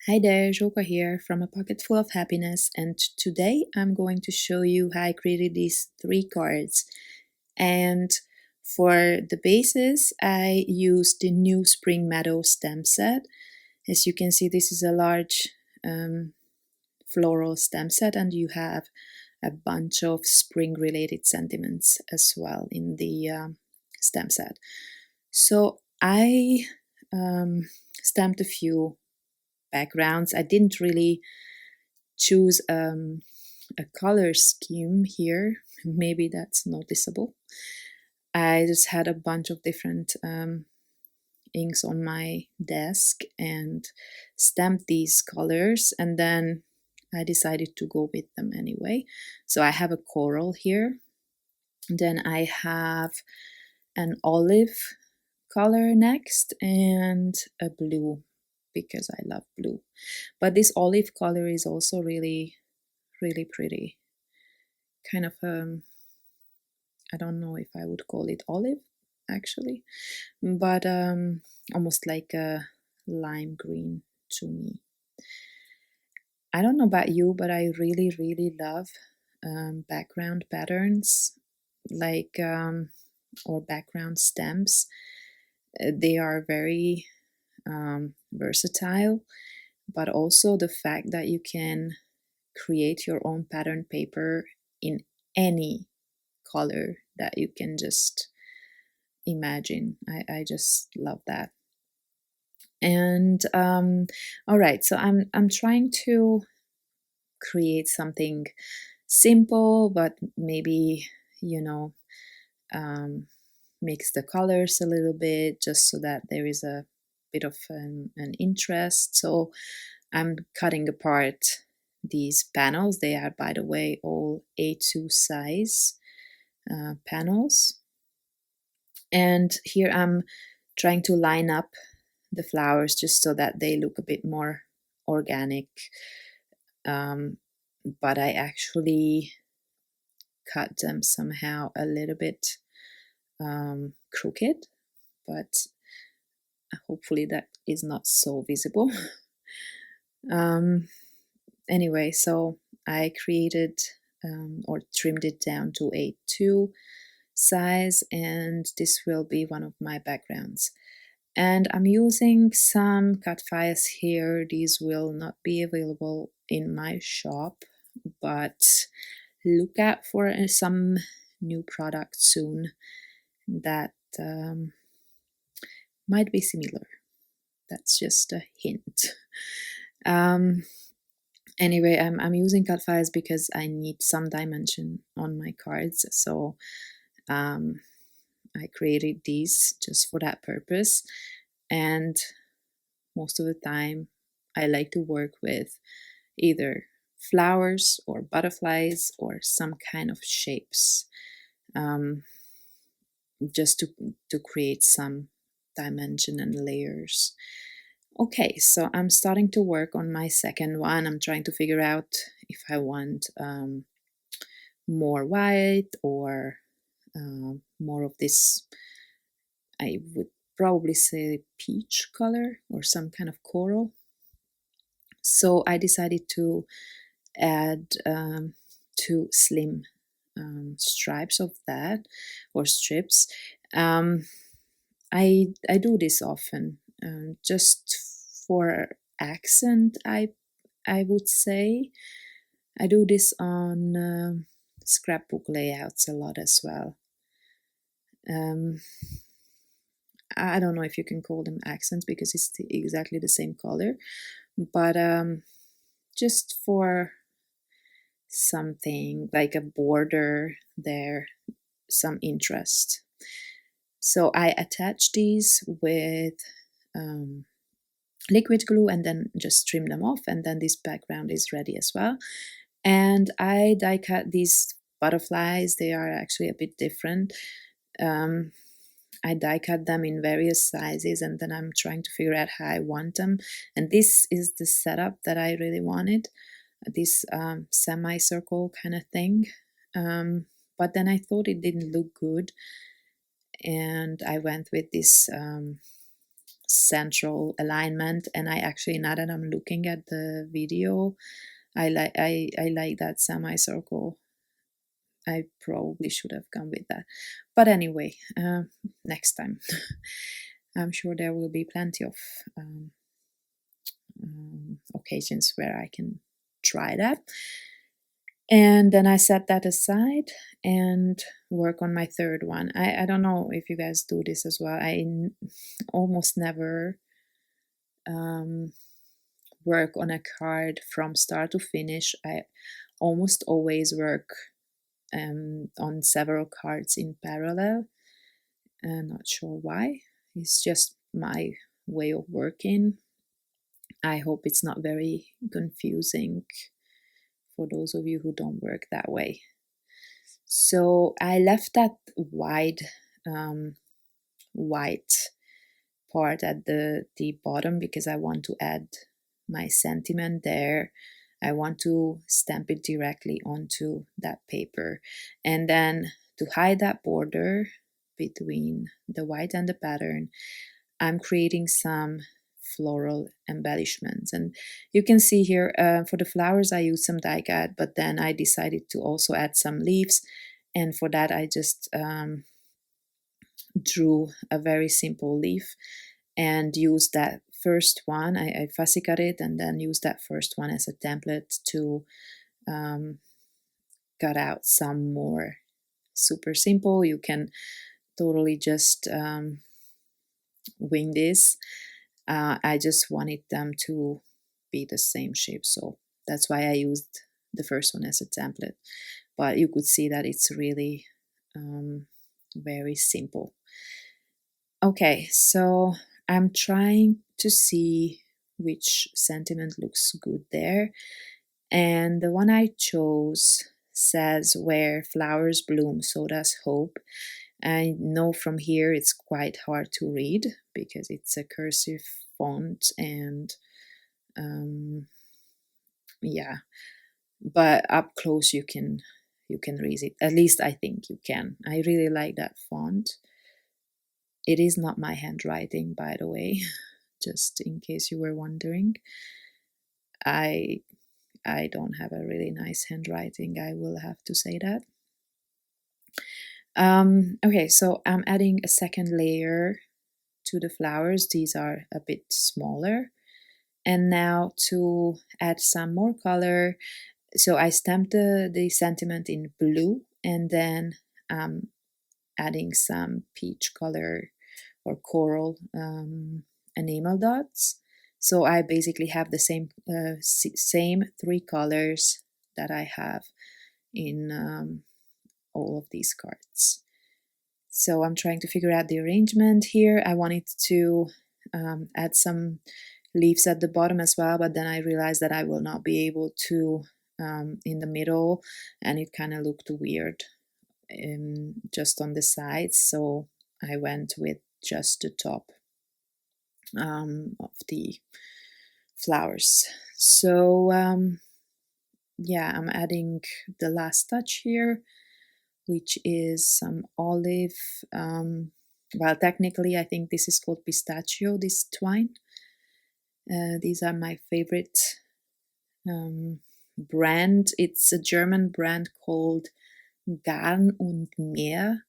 Hi there, Joka here from A Pocket Full of Happiness, and today I'm going to show you how I created these 3 cards. And for the bases, I used the new Spring Meadow stamp set. As you can see, this is a large floral stamp set, and you have a bunch of spring-related sentiments as well in the stamp set. So I stamped a few backgrounds. I didn't really choose a color scheme here. Maybe that's noticeable. I just had a bunch of different inks on my desk and stamped these colors, and then I decided to go with them anyway. So I have a coral here, then I have an olive color next, and a blue because I love blue. But this olive color is also really pretty. Kind of I don't know if I would call it olive actually, but almost like a lime green to me. I don't know about you, but I really love background patterns like or background stamps. They are very versatile, but also the fact that you can create your own pattern paper in any color that you can just imagine. I just love that. And all right, so I'm trying to create something simple, but maybe mix the colors a little bit just so that there is a bit of an interest. So I'm cutting apart these panels. They are, by the way, all A2 size panels. And here I'm trying to line up the flowers just so that they look a bit more organic. But I actually cut them somehow a little bit crooked, but hopefully that is not so visible. Anyway, so I created or trimmed it down to A2 size, and this will be one of my backgrounds. And I'm using some cut files here. These will not be available in my shop, but look out for some new product soon that might be similar. That's just a hint. Anyway, I'm using cut files because I need some dimension on my cards. So I created these just for that purpose. And most of the time, I like to work with either flowers or butterflies or some kind of shapes, just to create some dimension and layers. Okay, so I'm starting to work on my second one. I'm trying to figure out if I want more white or more of this, I would probably say peach color or some kind of coral. So I decided to add 2 slim stripes of that, or strips. I do this often, just for accent. I would say I do this on scrapbook layouts a lot as well. I don't know if you can call them accents because it's exactly the same color, but just for something like a border there, some interest. So I attach these with liquid glue and then just trim them off, and then this background is ready as well. And I die cut these butterflies. They are actually a bit different. I die cut them in various sizes, and then I'm trying to figure out how I want them. And this is the setup that I really wanted, this semicircle kind of thing. But then I thought it didn't look good, and I went with this central alignment. And I actually, now that I'm looking at the video, I like that semicircle. I probably should have gone with that, but anyway, next time. I'm sure there will be plenty of occasions where I can try that. And then I set that aside and work on my third one. I don't know if you guys do this as well. I almost never work on a card from start to finish. I almost always work on several cards in parallel. I'm not sure why. It's just my way of working. I hope it's not very confusing for those of you who don't work that way. So I left that white part at the bottom because I want to add my sentiment there. I want to stamp it directly onto that paper. And then to hide that border between the white and the pattern, I'm creating some floral embellishments. And you can see here for the flowers I used some die cut, but then I decided to also add some leaves, and for that I just drew a very simple leaf and used that first one. I fussy cut it and then used that first one as a template to cut out some more super simple. You can totally just wing this. I just wanted them to be the same shape, so that's why I used the first one as a template. But you could see that it's really very simple. Okay, so I'm trying to see which sentiment looks good there, and the one I chose says where flowers bloom, so does hope. I know from here it's quite hard to read because it's a cursive font, and yeah, but up close you can read it. At least I think you can. I really like that font. It is not my handwriting, by the way, just in case you were wondering. I don't have a really nice handwriting, I will have to say that. Okay, so I'm adding a second layer to the flowers. These are a bit smaller. And now to add some more color, so I stamped the sentiment in blue, and then adding some peach color or coral enamel dots. So I basically have the same three colors that I have in all of these cards. So I'm trying to figure out the arrangement here. I wanted to add some leaves at the bottom as well, but then I realized that I will not be able to in the middle, and it kind of looked weird just on the sides, so I went with just the top of the flowers. So yeah, I'm adding the last touch here, which is some olive. Well, technically I think this is called pistachio, this twine. These are my favorite brand. It's a German brand called Garn und Meer,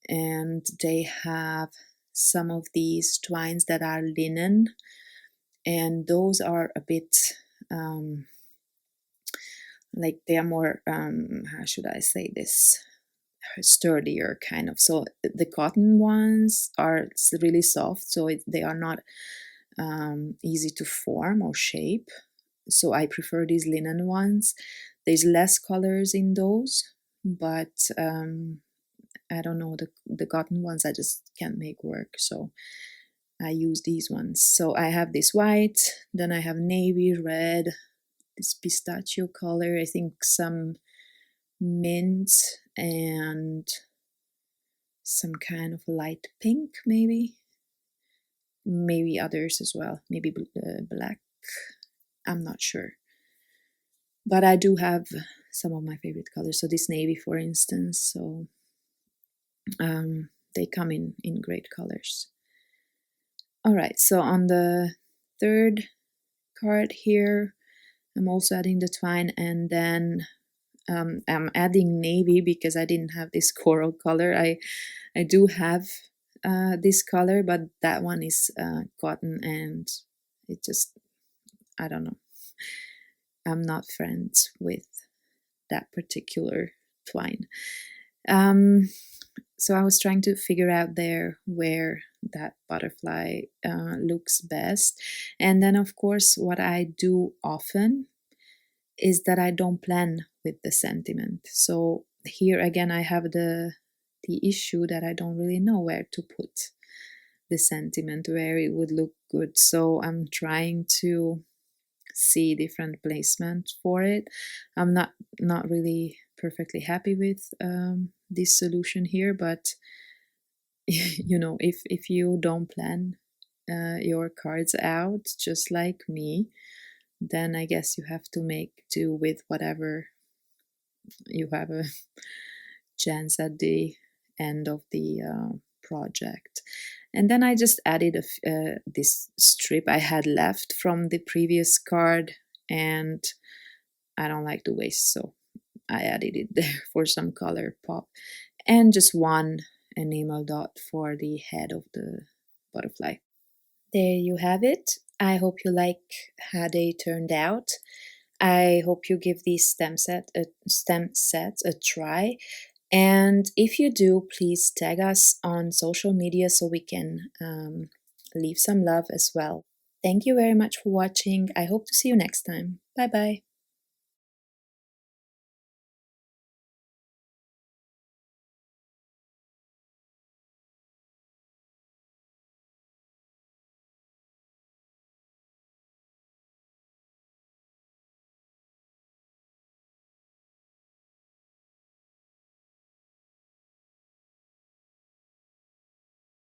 and they have some of these twines that are linen, and those are a bit like they are more how should I say this, sturdier kind of. So the cotton ones are really soft, so they are not easy to form or shape, so I prefer these linen ones. There's less colors in those, but I don't know, the cotton ones I just can't make work, so I use these ones. So I have this white, then I have navy, red, this pistachio color, I think some mint, and some kind of light pink, maybe others as well, maybe black, I'm not sure. But I do have some of my favorite colors, so this navy for instance, so they come in great colors. All right, so on the third card here, I'm also adding the twine, and then I'm adding navy because I didn't have this coral color. I do have this color, but that one is cotton, and it just, I don't know. I'm not friends with that particular twine. Um, so I was trying to figure out there where that butterfly looks best. And then, of course, what I do often is that I don't plan with the sentiment. So here again, I have the issue that I don't really know where to put the sentiment, where it would look good. So I'm trying to see different placement for it. I'm not really perfectly happy with this solution here, but if you don't plan your cards out just like me, then I guess you have to make do with whatever you have a chance at the end of the project. And then I just added this strip I had left from the previous card, and I don't like the waist, so I added it there for some color pop, and just one enamel dot for the head of the butterfly. There you have it. I hope you like how they turned out. I hope you give these stem sets a try. And if you do, please tag us on social media so we can leave some love as well. Thank you very much for watching. I hope to see you next time. Bye bye.